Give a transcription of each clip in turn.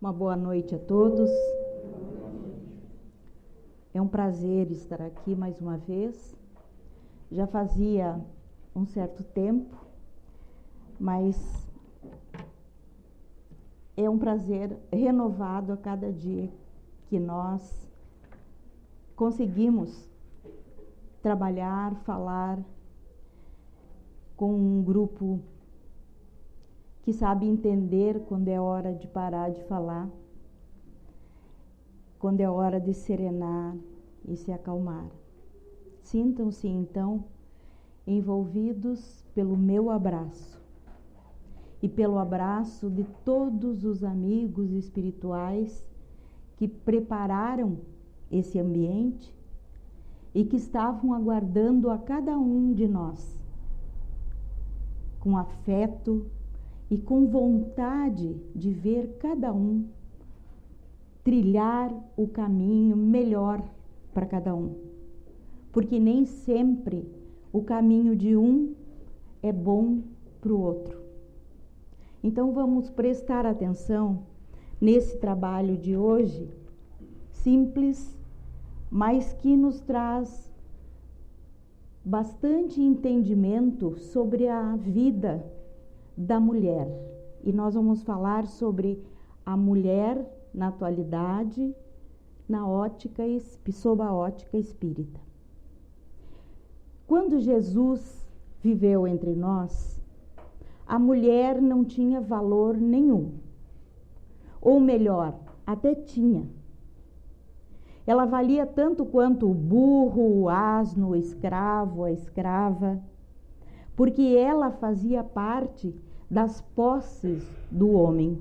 Uma boa noite a todos. É um prazer estar aqui mais uma vez. Já fazia um certo tempo, mas é um prazer renovado a cada dia que nós conseguimos trabalhar, falar com um grupo que sabe entender quando é hora de parar de falar, quando é hora de serenar e se acalmar. Sintam-se, então, envolvidos pelo meu abraço e pelo abraço de todos os amigos espirituais que prepararam esse ambiente e que estavam aguardando a cada um de nós, com afeto e com vontade de ver cada um trilhar o caminho melhor para cada um. Porque nem sempre o caminho de um é bom para o outro. Então vamos prestar atenção nesse trabalho de hoje, simples, mas que nos traz bastante entendimento sobre a vida da mulher. E nós vamos falar sobre a mulher na atualidade, sob a ótica espírita. Quando Jesus viveu entre nós, a mulher não tinha valor nenhum. Ou melhor, até tinha. Ela valia tanto quanto o burro, o asno, o escravo, a escrava, porque ela fazia parte das posses do homem.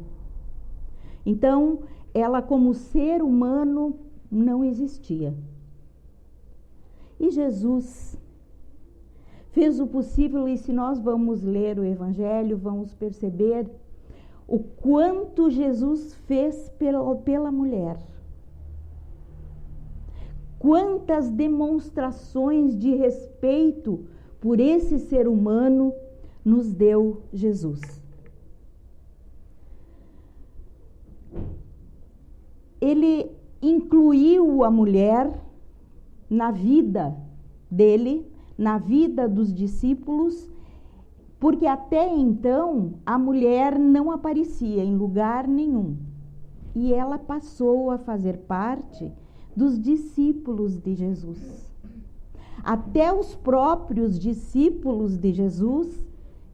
Então, ela como ser humano não existia. E Jesus fez o possível, e se nós vamos ler o Evangelho, vamos perceber o quanto Jesus fez pela mulher. Quantas demonstrações de respeito por esse ser humano nos deu Jesus. Ele incluiu a mulher na vida dele, na vida dos discípulos, porque até então a mulher não aparecia em lugar nenhum. E ela passou a fazer parte dos discípulos de Jesus. Até os próprios discípulos de Jesus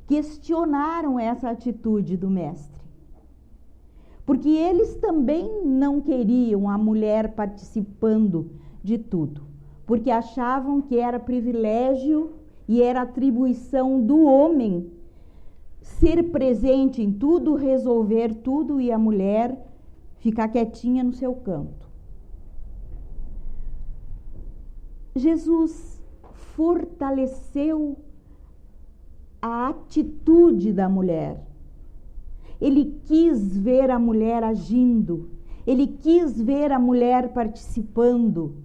questionaram essa atitude do mestre. Porque eles também não queriam a mulher participando de tudo, porque achavam que era privilégio e era atribuição do homem ser presente em tudo, resolver tudo e a mulher ficar quietinha no seu canto. Jesus fortaleceu a atitude da mulher. Ele quis ver a mulher agindo, ele quis ver a mulher participando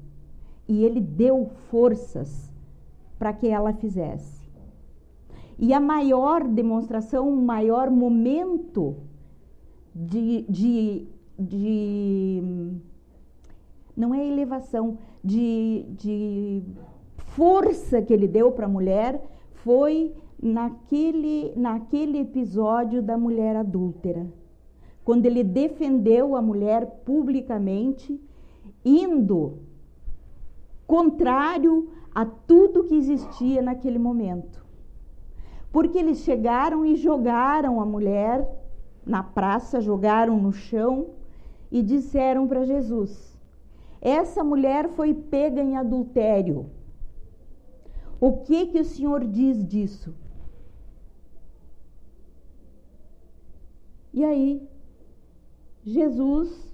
e ele deu forças para que ela fizesse. E a maior demonstração, o maior momento não é elevação, de força que ele deu para a mulher foi naquele episódio da mulher adúltera, quando ele defendeu a mulher publicamente, indo contrário a tudo que existia naquele momento. Porque eles chegaram e jogaram a mulher na praça, jogaram no chão e disseram para Jesus: essa mulher foi pega em adultério. O que o Senhor diz disso? E aí, Jesus,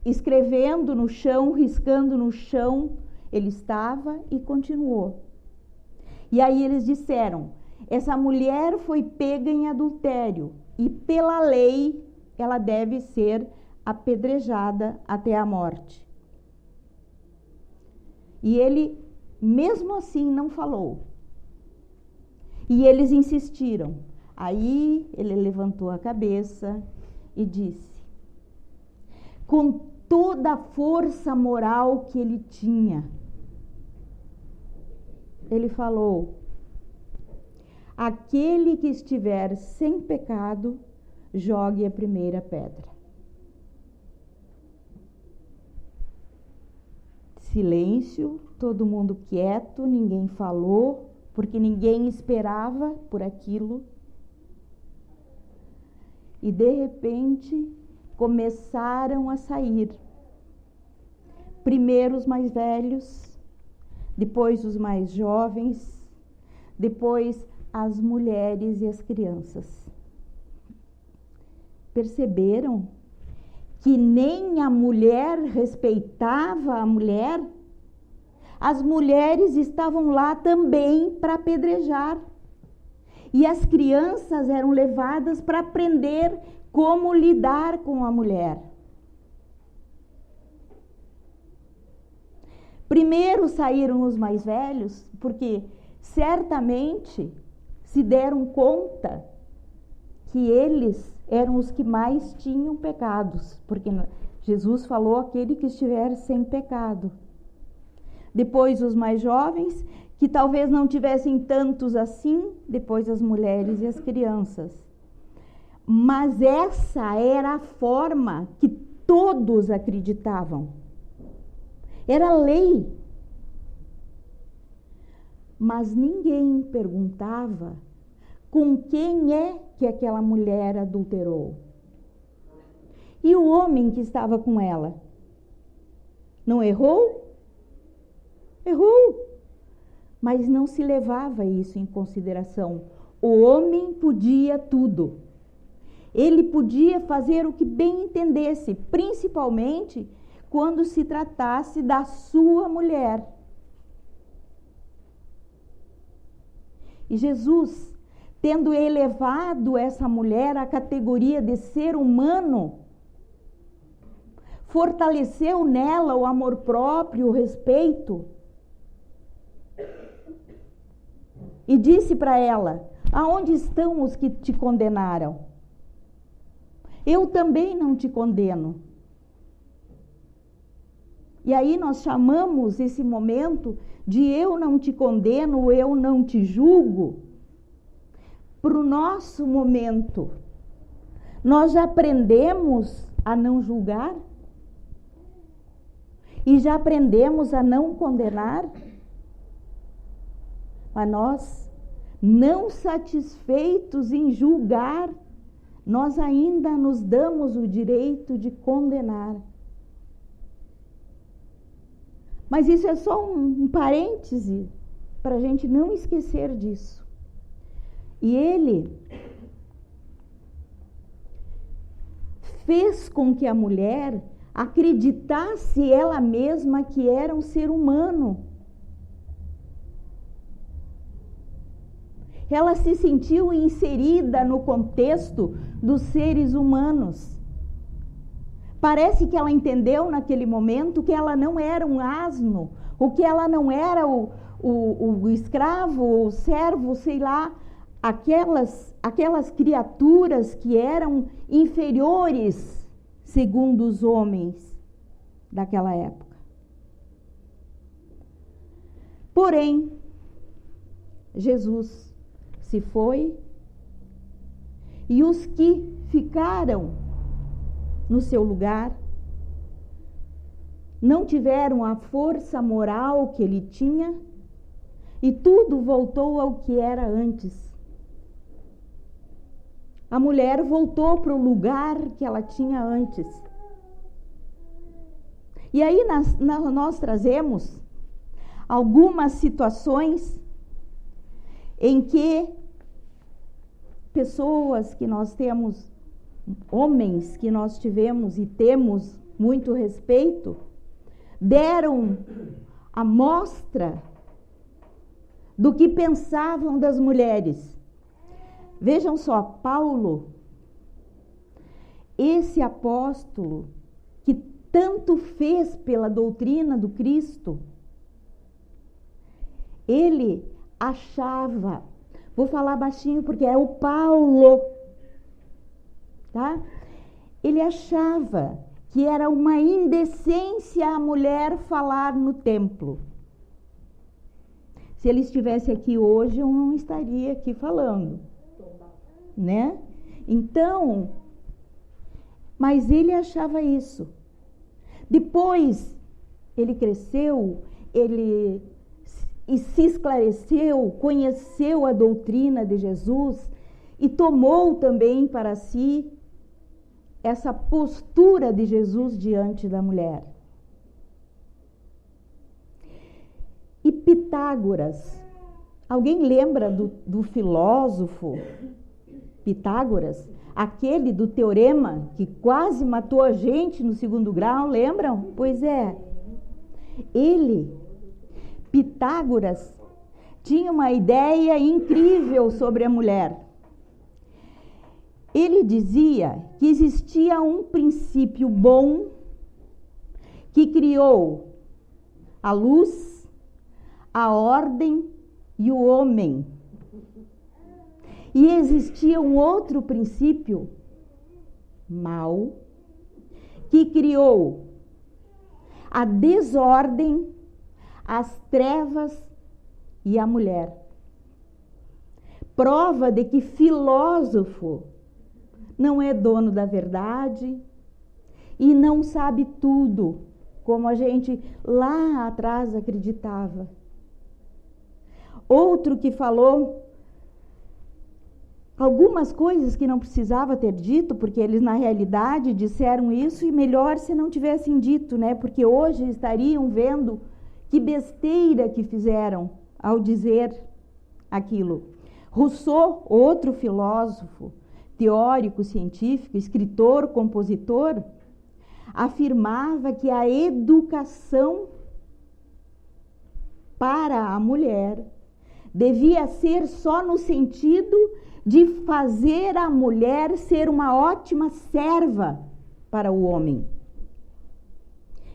escrevendo no chão, riscando no chão, ele estava e continuou. E aí eles disseram: essa mulher foi pega em adultério e pela lei ela deve ser apedrejada até a morte. E ele, mesmo assim, não falou. E eles insistiram. Aí ele levantou a cabeça e disse, com toda a força moral que ele tinha, ele falou: aquele que estiver sem pecado, jogue a primeira pedra. Silêncio, todo mundo quieto, ninguém falou, porque ninguém esperava por aquilo. E de repente começaram a sair. Primeiro os mais velhos, depois os mais jovens, depois as mulheres e as crianças. Perceberam que nem a mulher respeitava a mulher? As mulheres estavam lá também para apedrejar. E as crianças eram levadas para aprender como lidar com a mulher. Primeiro saíram os mais velhos, porque certamente se deram conta que eles eram os que mais tinham pecados, porque Jesus falou aquele que estiver sem pecado. Depois os mais jovens, que talvez não tivessem tantos assim, depois as mulheres e as crianças. Mas essa era a forma que todos acreditavam. Era lei. Mas ninguém perguntava com quem é que aquela mulher adulterou. E o homem que estava com ela? Não errou? Errou. Mas não se levava isso em consideração. O homem podia tudo. Ele podia fazer o que bem entendesse, principalmente quando se tratasse da sua mulher. E Jesus, tendo elevado essa mulher à categoria de ser humano, fortaleceu nela o amor próprio, o respeito, e disse para ela: aonde estão os que te condenaram? Eu também não te condeno. E aí nós chamamos esse momento de eu não te condeno, eu não te julgo, para o nosso momento. Nós já aprendemos a não julgar? E já aprendemos a não condenar? Mas nós, não satisfeitos em julgar, nós ainda nos damos o direito de condenar. Mas isso é só um parêntese para a gente não esquecer disso. E ele fez com que a mulher acreditasse ela mesma que era um ser humano. Ela se sentiu inserida no contexto dos seres humanos. Parece que ela entendeu naquele momento que ela não era um asno, ou que ela não era o escravo, o servo, sei lá, aquelas criaturas que eram inferiores, segundo os homens daquela época. Porém, Jesus se foi, e os que ficaram no seu lugar não tiveram a força moral que ele tinha, e tudo voltou ao que era antes. A mulher voltou para o lugar que ela tinha antes. E aí nós trazemos algumas situações em que pessoas que nós temos, homens que nós tivemos e temos muito respeito, deram a mostra do que pensavam das mulheres. Vejam só, Paulo, esse apóstolo que tanto fez pela doutrina do Cristo, ele achava, vou falar baixinho porque é o Paulo, tá? ele achava que era uma indecência a mulher falar no templo. Se ele estivesse aqui hoje, eu não estaria aqui falando, né? Então, mas ele achava isso. Depois, ele cresceu, ele se esclareceu, conheceu a doutrina de Jesus e tomou também para si essa postura de Jesus diante da mulher. E Pitágoras, alguém lembra do filósofo Pitágoras? Aquele do teorema que quase matou a gente no 2º grau, lembram? Pois é. Pitágoras, tinha uma ideia incrível sobre a mulher. Ele dizia que existia um princípio bom que criou a luz, a ordem e o homem. E existia um outro princípio mau que criou a desordem, as trevas e a mulher. Prova de que filósofo não é dono da verdade e não sabe tudo, como a gente lá atrás acreditava. Outro que falou algumas coisas que não precisava ter dito, porque eles na realidade disseram isso e melhor se não tivessem dito, né? Porque hoje estariam vendo que besteira que fizeram ao dizer aquilo. Rousseau, outro filósofo, teórico, científico, escritor, compositor, afirmava que a educação para a mulher devia ser só no sentido de fazer a mulher ser uma ótima serva para o homem.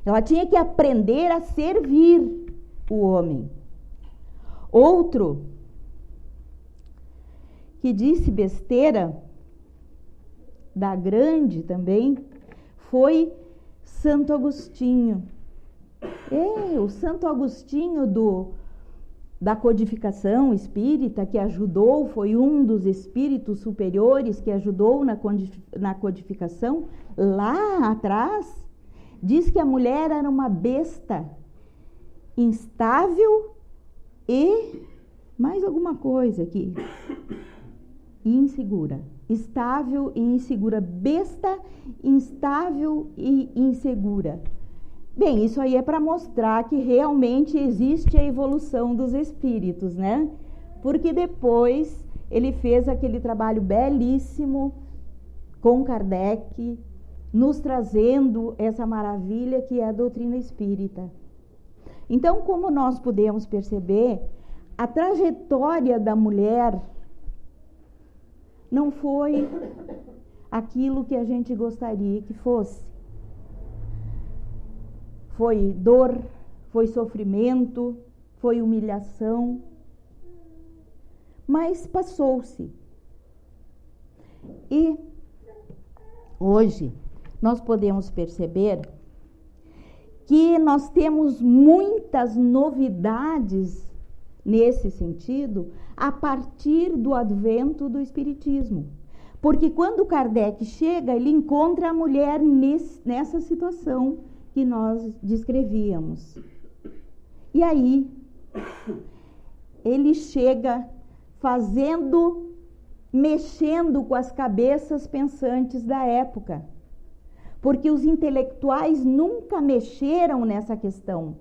Ela tinha que aprender a servir o homem. Outro que disse besteira, da grande também, foi Santo Agostinho. O Santo Agostinho da codificação espírita, que ajudou, foi um dos espíritos superiores que ajudou na codificação, lá atrás, diz que a mulher era uma besta instável e mais alguma coisa aqui, insegura. Estável e insegura. Besta, instável e insegura. Bem, isso aí é para mostrar que realmente existe a evolução dos espíritos, né? Porque depois ele fez aquele trabalho belíssimo com Kardec, nos trazendo essa maravilha que é a doutrina espírita. Então, como nós podemos perceber, a trajetória da mulher não foi aquilo que a gente gostaria que fosse. Foi dor, foi sofrimento, foi humilhação, mas passou-se. E hoje nós podemos perceber que nós temos muitas novidades nesse sentido a partir do advento do Espiritismo. Porque quando Kardec chega, ele encontra a mulher nessa situação que nós descrevíamos. E aí, ele chega mexendo com as cabeças pensantes da época. Porque os intelectuais nunca mexeram nessa questão.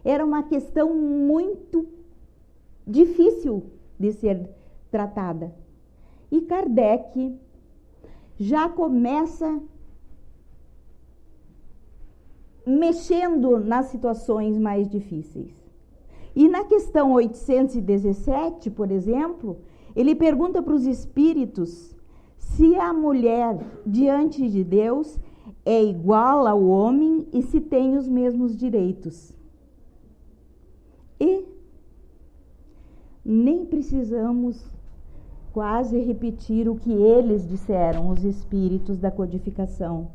Era uma questão muito difícil de ser tratada. E Kardec já começa mexendo nas situações mais difíceis. E na questão 817, por exemplo, ele pergunta para os espíritos se a mulher diante de Deus é igual ao homem e se tem os mesmos direitos. E nem precisamos quase repetir o que eles disseram, os espíritos da codificação.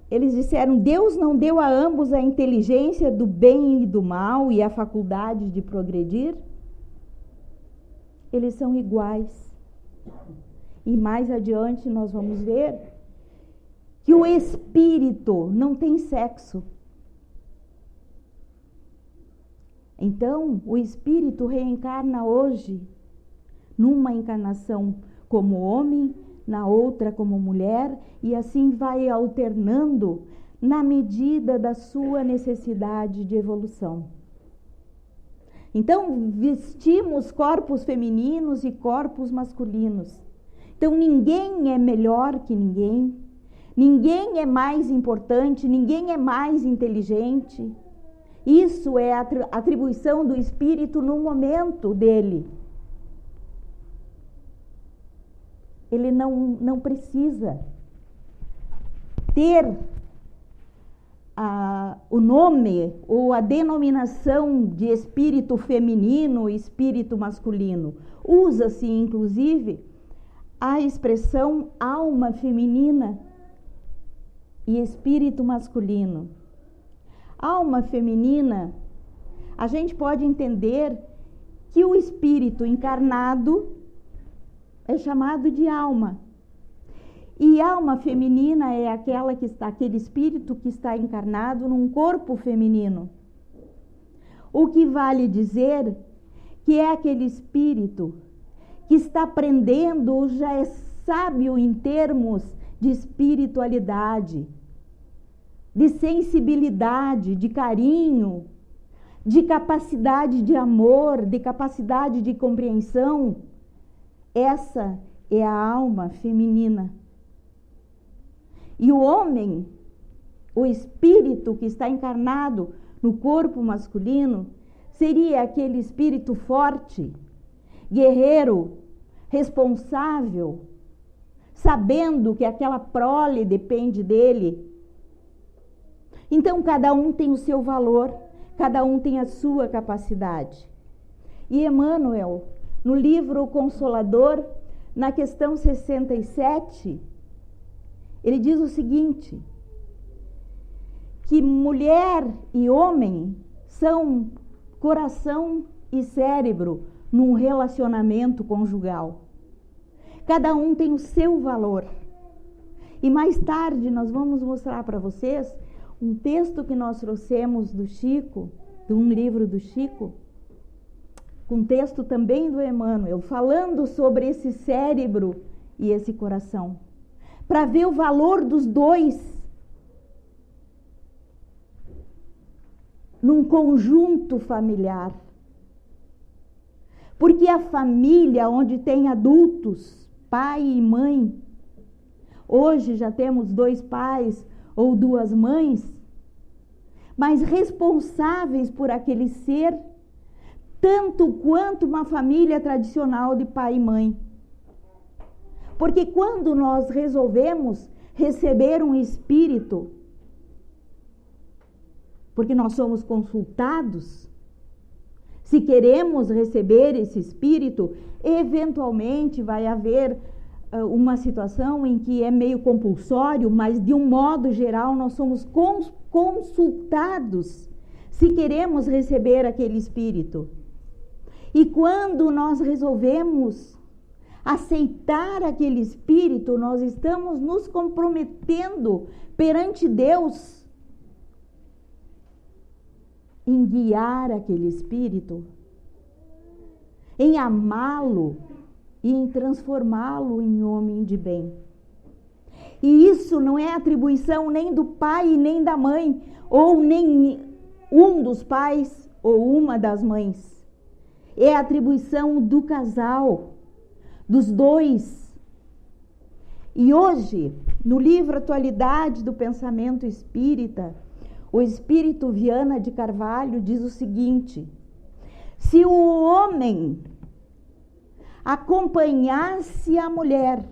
Eles disseram: Deus não deu a ambos a inteligência do bem e do mal e a faculdade de progredir? Eles são iguais. E mais adiante nós vamos ver que o espírito não tem sexo. Então, o espírito reencarna hoje numa encarnação como homem, na outra como mulher, e assim vai alternando na medida da sua necessidade de evolução. Então, vestimos corpos femininos e corpos masculinos. Então, ninguém é melhor que ninguém, ninguém é mais importante, ninguém é mais inteligente. Isso é a atribuição do espírito no momento dele. Ele não precisa ter o nome ou a denominação de espírito feminino e espírito masculino. Usa-se, inclusive, a expressão alma feminina e espírito masculino. Alma feminina, a gente pode entender que o espírito encarnado é chamado de alma. E alma feminina é aquele espírito que está encarnado num corpo feminino. O que vale dizer que é aquele espírito que está aprendendo ou já é sábio em termos de espiritualidade, de sensibilidade, de carinho, de capacidade de amor, de capacidade de compreensão. Essa é a alma feminina. E o homem, o espírito que está encarnado no corpo masculino, seria aquele espírito forte, guerreiro, responsável, sabendo que aquela prole depende dele. Então, cada um tem o seu valor, cada um tem a sua capacidade. E Emmanuel, no livro Consolador, na questão 67, ele diz o seguinte: que mulher e homem são coração e cérebro num relacionamento conjugal. Cada um tem o seu valor. E mais tarde nós vamos mostrar para vocês um texto que nós trouxemos do Chico, de um livro do Chico, com texto também do Emmanuel, falando sobre esse cérebro e esse coração, para ver o valor dos dois num conjunto familiar. Porque a família onde tem adultos, pai e mãe, hoje já temos 2 pais ou 2 mães, mas responsáveis por aquele ser, tanto quanto uma família tradicional de pai e mãe. Porque quando nós resolvemos receber um espírito, porque nós somos consultados, se queremos receber esse espírito, eventualmente vai haver uma situação em que é meio compulsório, mas de um modo geral nós somos consultados se queremos receber aquele espírito. E quando nós resolvemos aceitar aquele espírito, nós estamos nos comprometendo perante Deus em guiar aquele espírito, em amá-lo e em transformá-lo em homem de bem. E isso não é atribuição nem do pai nem da mãe, ou nem um dos pais ou uma das mães. É atribuição do casal, dos dois. E hoje, no livro Atualidade do Pensamento Espírita, o espírito Viana de Carvalho diz o seguinte: se o homem acompanhasse a mulher,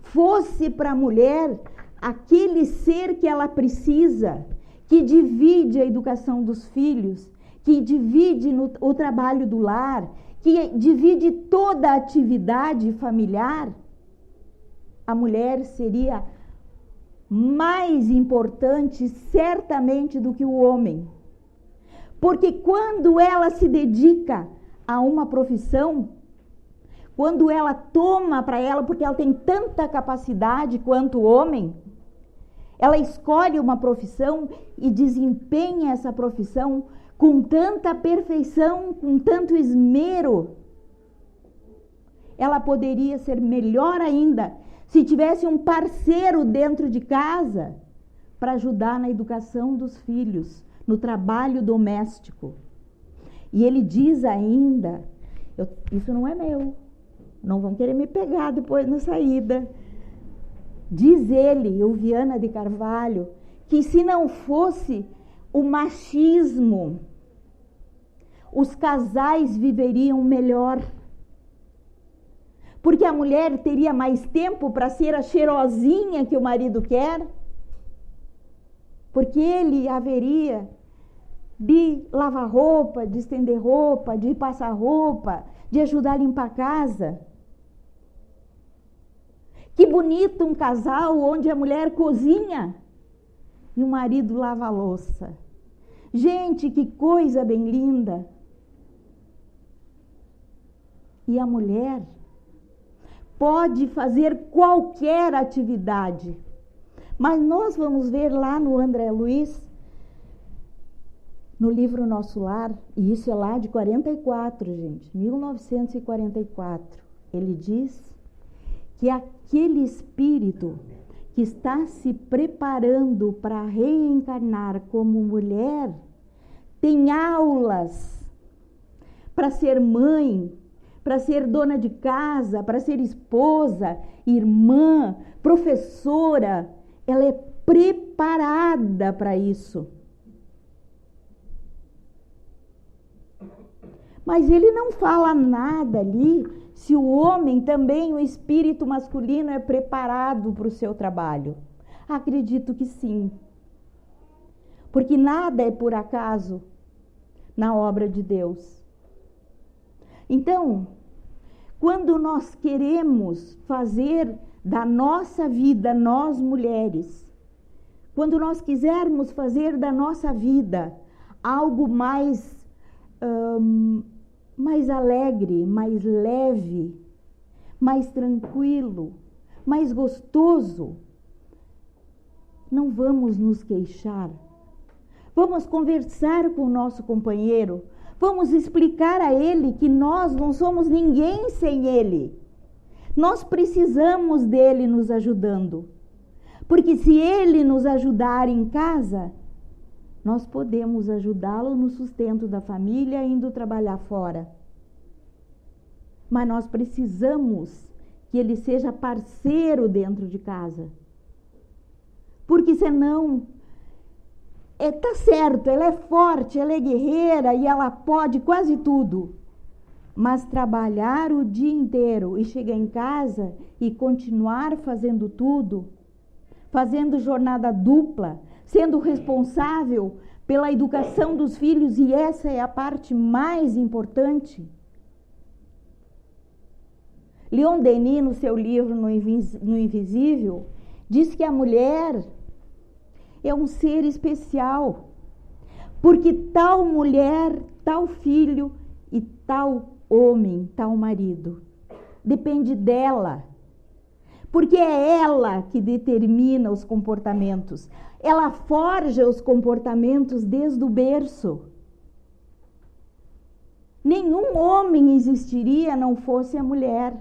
fosse para a mulher aquele ser que ela precisa, que divide a educação dos filhos, que divide o trabalho do lar, que divide toda a atividade familiar, a mulher seria mais importante certamente do que o homem. Porque quando ela se dedica a uma profissão, quando ela toma para ela, porque ela tem tanta capacidade quanto o homem, ela escolhe uma profissão e desempenha essa profissão com tanta perfeição, com tanto esmero. Ela poderia ser melhor ainda se tivesse um parceiro dentro de casa para ajudar na educação dos filhos, no trabalho doméstico. E ele diz ainda, isso não é meu, não vão querer me pegar depois na saída. Diz ele, o Viana de Carvalho, que se não fosse o machismo, os casais viveriam melhor. Porque a mulher teria mais tempo para ser a cheirosinha que o marido quer. Porque ele haveria de lavar roupa, de estender roupa, de passar roupa, de ajudar a limpar a casa. Que bonito um casal onde a mulher cozinha e o marido lava a louça. Gente, que coisa bem linda. E a mulher pode fazer qualquer atividade. Mas nós vamos ver lá no André Luiz, no livro Nosso Lar, e isso é lá de 44, gente, 1944. Ele diz que aquele espírito que está se preparando para reencarnar como mulher tem aulas para ser mãe, para ser dona de casa, para ser esposa, irmã, professora. Ela é preparada para isso. Mas ele não fala nada ali se o homem também, o espírito masculino, é preparado para o seu trabalho. Acredito que sim. Porque nada é por acaso na obra de Deus. Então, quando nós queremos fazer da nossa vida, nós mulheres, quando nós quisermos fazer da nossa vida algo mais alegre, mais leve, mais tranquilo, mais gostoso, não vamos nos queixar. Vamos conversar com o nosso companheiro. Vamos explicar a ele que nós não somos ninguém sem ele. Nós precisamos dele nos ajudando. Porque se ele nos ajudar em casa, nós podemos ajudá-lo no sustento da família, indo trabalhar fora. Mas nós precisamos que ele seja parceiro dentro de casa. Porque senão, tá certo, ela é forte, ela é guerreira e ela pode quase tudo. Mas trabalhar o dia inteiro e chegar em casa e continuar fazendo tudo, fazendo jornada dupla, sendo responsável pela educação dos filhos, e essa é a parte mais importante. Leon Denis, no seu livro No Invisível, diz que a mulher é um ser especial, porque tal mulher, tal filho e tal homem, tal marido, depende dela, porque é ela que determina os comportamentos, ela forja os comportamentos desde o berço. Nenhum homem existiria não fosse a mulher.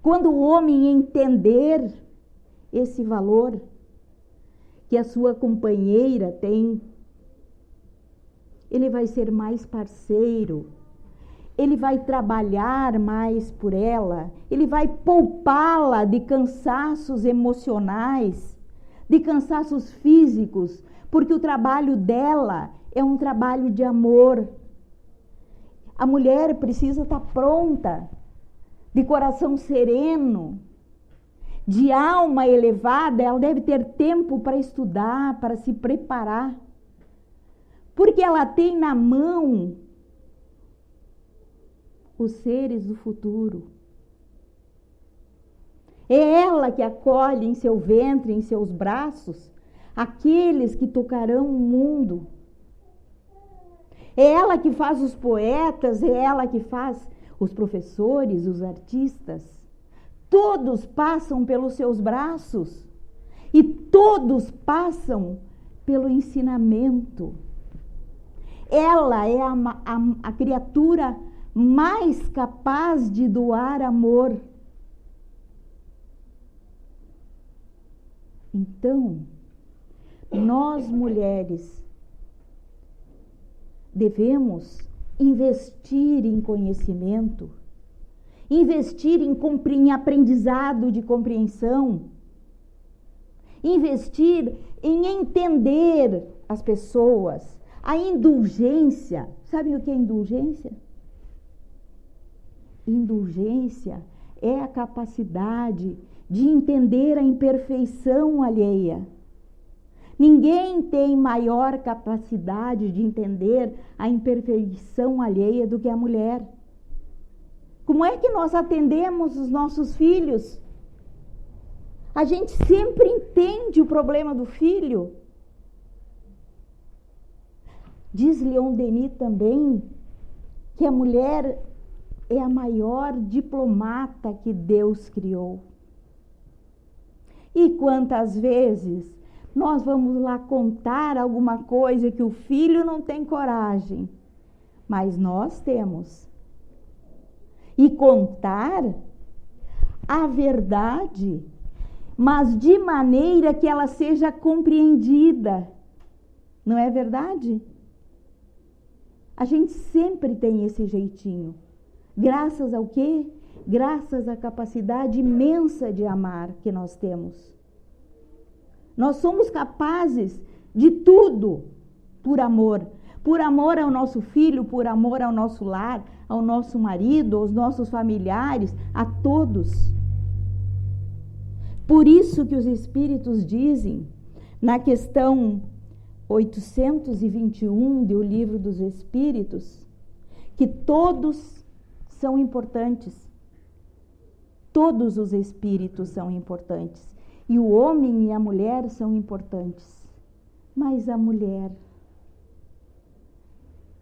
Quando o homem entender esse valor que a sua companheira tem, ele vai ser mais parceiro, ele vai trabalhar mais por ela, ele vai poupá-la de cansaços emocionais, de cansaços físicos, porque o trabalho dela é um trabalho de amor. A mulher precisa estar pronta, de coração sereno, de alma elevada. Ela deve ter tempo para estudar, para se preparar, porque ela tem na mão os seres do futuro. É ela que acolhe em seu ventre, em seus braços, aqueles que tocarão o mundo. É ela que faz os poetas, é ela que faz os professores, os artistas. Todos passam pelos seus braços e todos passam pelo ensinamento. Ela é a criatura mais capaz de doar amor. Então, nós mulheres devemos investir em conhecimento, investir em aprendizado de compreensão, investir em entender as pessoas. A indulgência, sabem o que é indulgência? Indulgência é a capacidade de entender a imperfeição alheia. Ninguém tem maior capacidade de entender a imperfeição alheia do que a mulher. Como é que nós atendemos os nossos filhos? A gente sempre entende o problema do filho. Diz Leon Denis também que a mulher é a maior diplomata que Deus criou. E quantas vezes nós vamos lá contar alguma coisa que o filho não tem coragem, mas nós temos. E contar a verdade, mas de maneira que ela seja compreendida. Não é verdade? A gente sempre tem esse jeitinho. Graças ao quê? Graças à capacidade imensa de amar que nós temos. Nós somos capazes de tudo por amor. Por amor ao nosso filho, por amor ao nosso lar, ao nosso marido, aos nossos familiares, a todos. Por isso que os Espíritos dizem, na questão 821 do Livro dos Espíritos, que todos são importantes. Todos os espíritos são importantes. E o homem e a mulher são importantes. Mas a mulher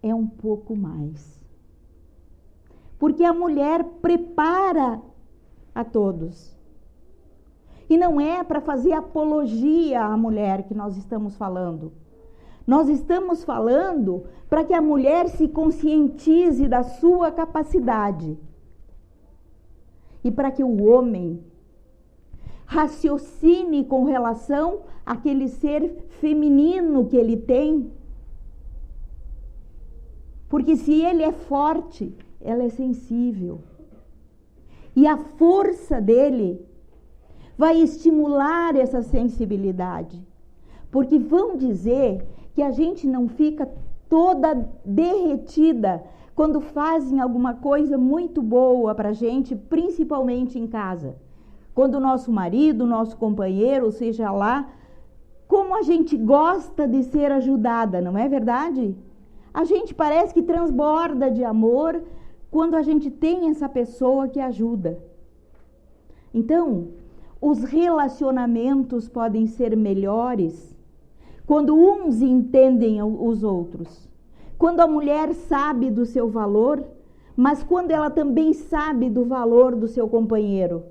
é um pouco mais. Porque a mulher prepara a todos. E não é para fazer apologia à mulher que nós estamos falando. Nós estamos falando para que a mulher se conscientize da sua capacidade. E para que o homem raciocine com relação àquele ser feminino que ele tem. Porque se ele é forte, ela é sensível. E a força dele vai estimular essa sensibilidade. Porque vão dizer que a gente não fica toda derretida quando fazem alguma coisa muito boa para a gente, principalmente em casa. Quando o nosso marido, o nosso companheiro, seja lá, como a gente gosta de ser ajudada, não é verdade? A gente parece que transborda de amor quando a gente tem essa pessoa que ajuda. Então, os relacionamentos podem ser melhores quando uns entendem os outros. Quando a mulher sabe do seu valor, mas quando ela também sabe do valor do seu companheiro.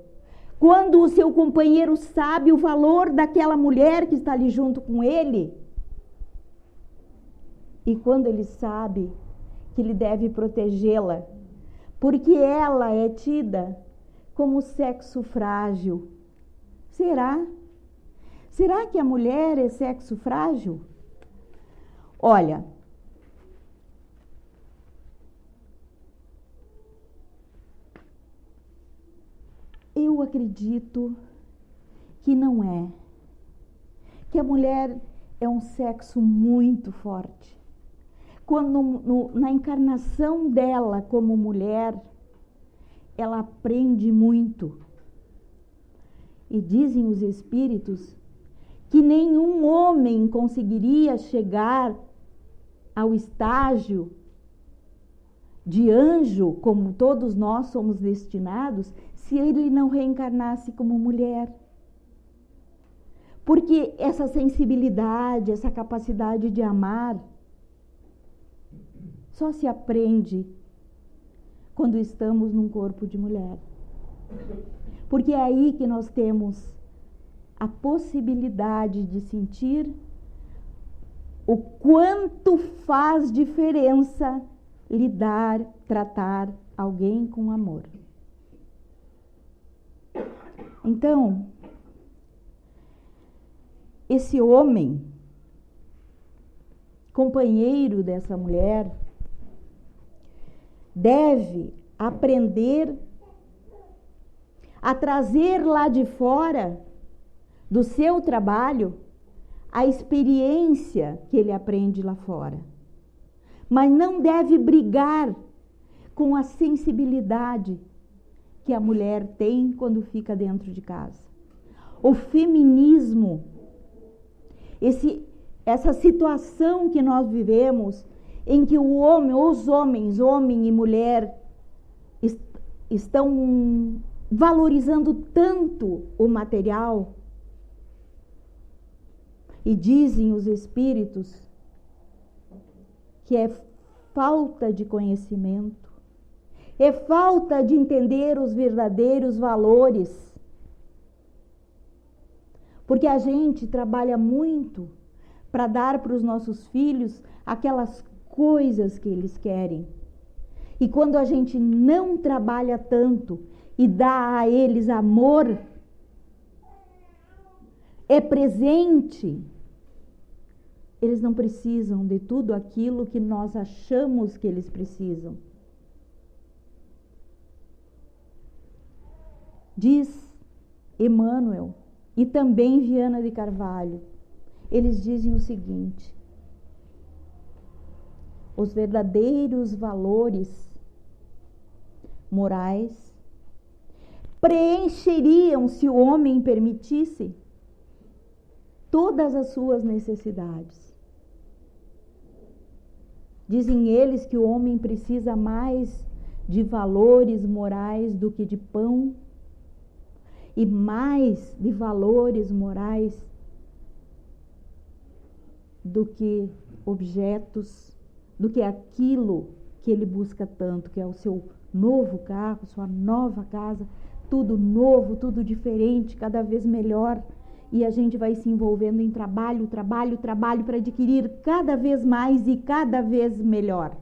Quando o seu companheiro sabe o valor daquela mulher que está ali junto com ele. E quando ele sabe que ele deve protegê-la, porque ela é tida como sexo frágil. Será? Será que a mulher é sexo frágil? Olha, eu acredito que não é. Que a mulher é um sexo muito forte. Quando na encarnação dela como mulher, ela aprende muito. E dizem os espíritos que nenhum homem conseguiria chegar ao estágio de anjo, como todos nós somos destinados, se ele não reencarnasse como mulher. Porque essa sensibilidade, essa capacidade de amar, só se aprende quando estamos num corpo de mulher. Porque é aí que nós temos a possibilidade de sentir o quanto faz diferença lidar, tratar alguém com amor. Então, esse homem, companheiro dessa mulher, deve aprender a trazer lá de fora do seu trabalho a experiência que ele aprende lá fora. Mas não deve brigar com a sensibilidade que a mulher tem quando fica dentro de casa. O feminismo, essa situação que nós vivemos, em que os homens, homem e mulher, estão valorizando tanto o material, e dizem os espíritos que é falta de conhecimento, é falta de entender os verdadeiros valores. Porque a gente trabalha muito para dar para os nossos filhos aquelas coisas que eles querem. E quando a gente não trabalha tanto e dá a eles amor, é presente, eles não precisam de tudo aquilo que nós achamos que eles precisam. Diz Emmanuel e também Viana de Carvalho, eles dizem o seguinte: os verdadeiros valores morais preencheriam, se o homem permitisse, todas as suas necessidades. Dizem eles que o homem precisa mais de valores morais do que de pão, e mais de valores morais do que objetos, do que aquilo que ele busca tanto, que é o seu novo carro, sua nova casa, tudo novo, tudo diferente, cada vez melhor. E a gente vai se envolvendo em trabalho para adquirir cada vez mais e cada vez melhor.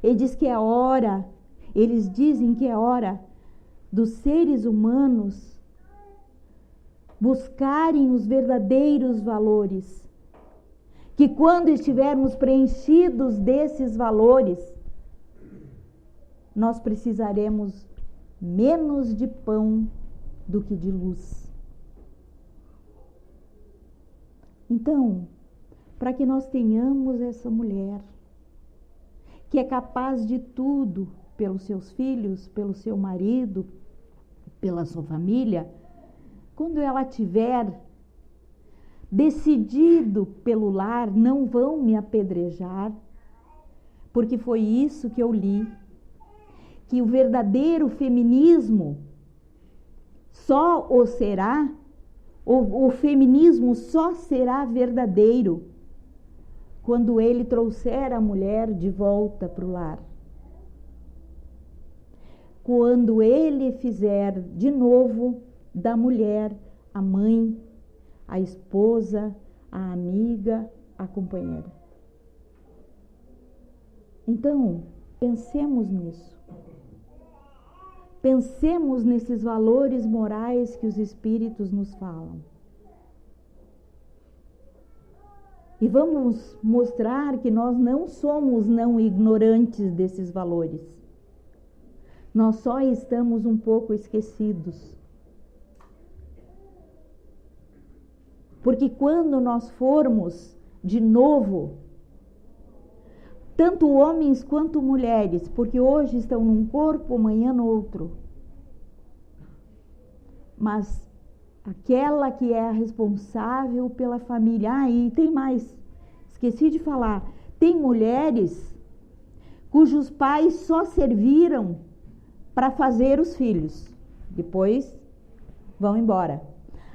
Eles dizem que é hora dos seres humanos buscarem os verdadeiros valores. Que quando estivermos preenchidos desses valores, nós precisaremos menos de pão do que de luz. Então, para que nós tenhamos essa mulher que é capaz de tudo pelos seus filhos, pelo seu marido, pela sua família, quando ela tiver decidido pelo lar, não vão me apedrejar, porque foi isso que eu li, que o verdadeiro feminismo só o será, o feminismo só será verdadeiro quando ele trouxer a mulher de volta para o lar. Quando ele fizer de novo da mulher a mãe, a esposa, a amiga, a companheira. Então, pensemos nisso. Pensemos nesses valores morais que os espíritos nos falam. E vamos mostrar que nós não somos não ignorantes desses valores. Nós só estamos um pouco esquecidos. Porque quando nós formos de novo, tanto homens quanto mulheres, porque hoje estão num corpo, amanhã no outro, mas aquela que é a responsável pela família. E tem mais, esqueci de falar, tem mulheres cujos pais só serviram para fazer os filhos. Depois vão embora.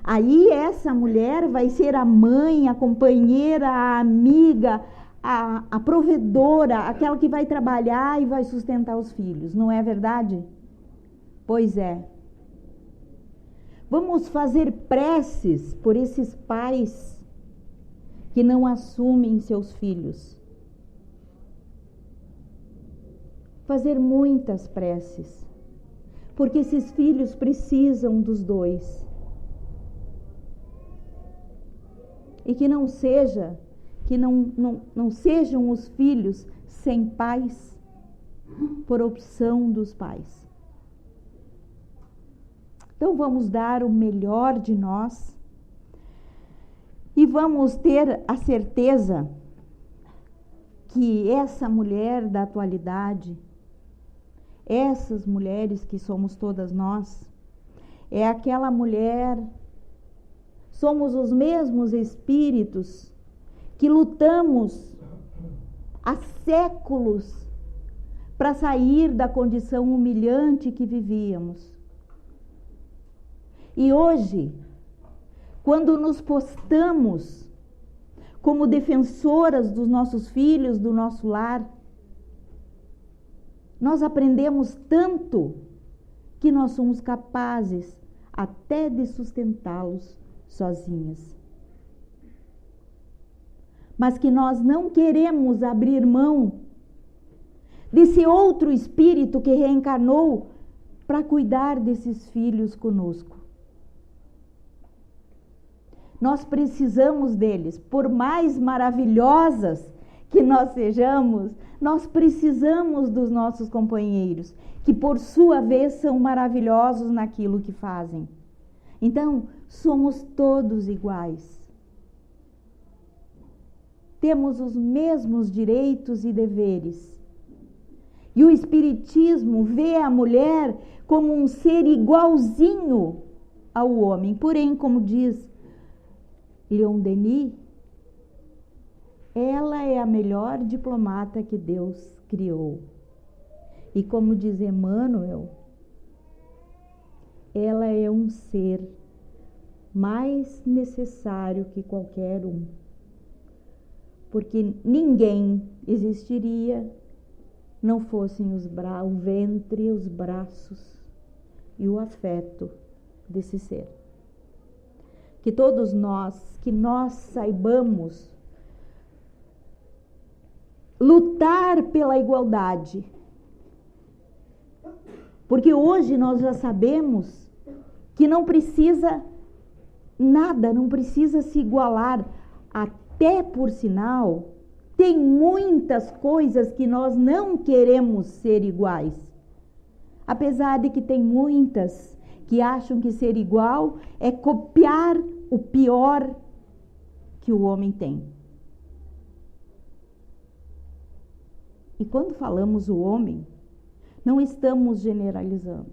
Aí essa mulher vai ser a mãe, a companheira, a amiga, a provedora, aquela que vai trabalhar e vai sustentar os filhos. Não é verdade? Pois é. Vamos fazer preces por esses pais que não assumem seus filhos. Fazer muitas preces, porque esses filhos precisam dos dois. E que não sejam os filhos sem pais por opção dos pais. Então vamos dar o melhor de nós e vamos ter a certeza que essa mulher da atualidade, essas mulheres que somos todas nós, é aquela mulher, somos os mesmos espíritos que lutamos há séculos para sair da condição humilhante que vivíamos. E hoje, quando nos postamos como defensoras dos nossos filhos, do nosso lar, nós aprendemos tanto que nós somos capazes até de sustentá-los sozinhas. Mas que nós não queremos abrir mão desse outro espírito que reencarnou para cuidar desses filhos conosco. Nós precisamos deles, por mais maravilhosas que nós sejamos, nós precisamos dos nossos companheiros, que por sua vez são maravilhosos naquilo que fazem. Então, somos todos iguais. Temos os mesmos direitos e deveres. E o Espiritismo vê a mulher como um ser igualzinho ao homem. Porém, como diz Leon Denis, ela é a melhor diplomata que Deus criou. E como diz Emmanuel, ela é um ser mais necessário que qualquer um. Porque ninguém existiria não fossem o ventre, os braços e o afeto desse ser. Que todos nós, que nós saibamos lutar pela igualdade. Porque hoje nós já sabemos que não precisa nada, não precisa se igualar. Até por sinal, tem muitas coisas que nós não queremos ser iguais. Apesar de que tem muitas que acham que ser igual é copiar o pior que o homem tem. E quando falamos o homem, não estamos generalizando,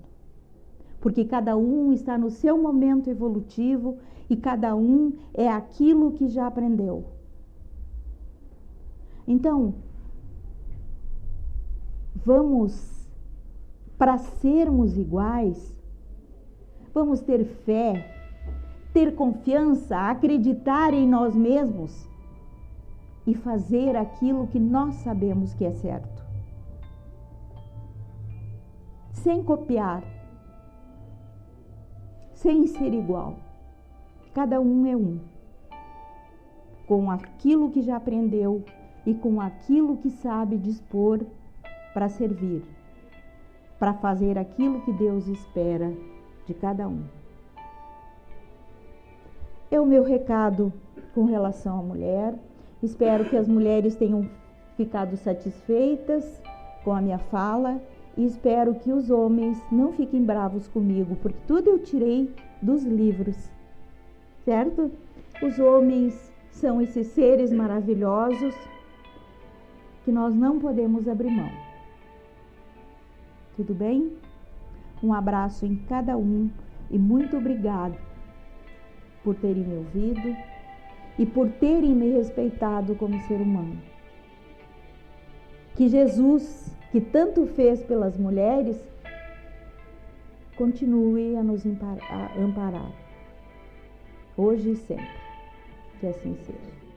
porque cada um está no seu momento evolutivo e cada um é aquilo que já aprendeu. Então, vamos, para sermos iguais, vamos ter fé, ter confiança, acreditar em nós mesmos e fazer aquilo que nós sabemos que é certo. Sem copiar, sem ser igual. Cada um é um, com aquilo que já aprendeu e com aquilo que sabe dispor para servir, para fazer aquilo que Deus espera de cada um. É o meu recado com relação à mulher. Espero que as mulheres tenham ficado satisfeitas com a minha fala e espero que os homens não fiquem bravos comigo, porque tudo eu tirei dos livros, certo? Os homens são esses seres maravilhosos que nós não podemos abrir mão. Tudo bem? Um abraço em cada um e muito obrigado por terem me ouvido e por terem me respeitado como ser humano. Que Jesus que tanto fez pelas mulheres, continue a nos amparar, hoje e sempre. Que assim seja.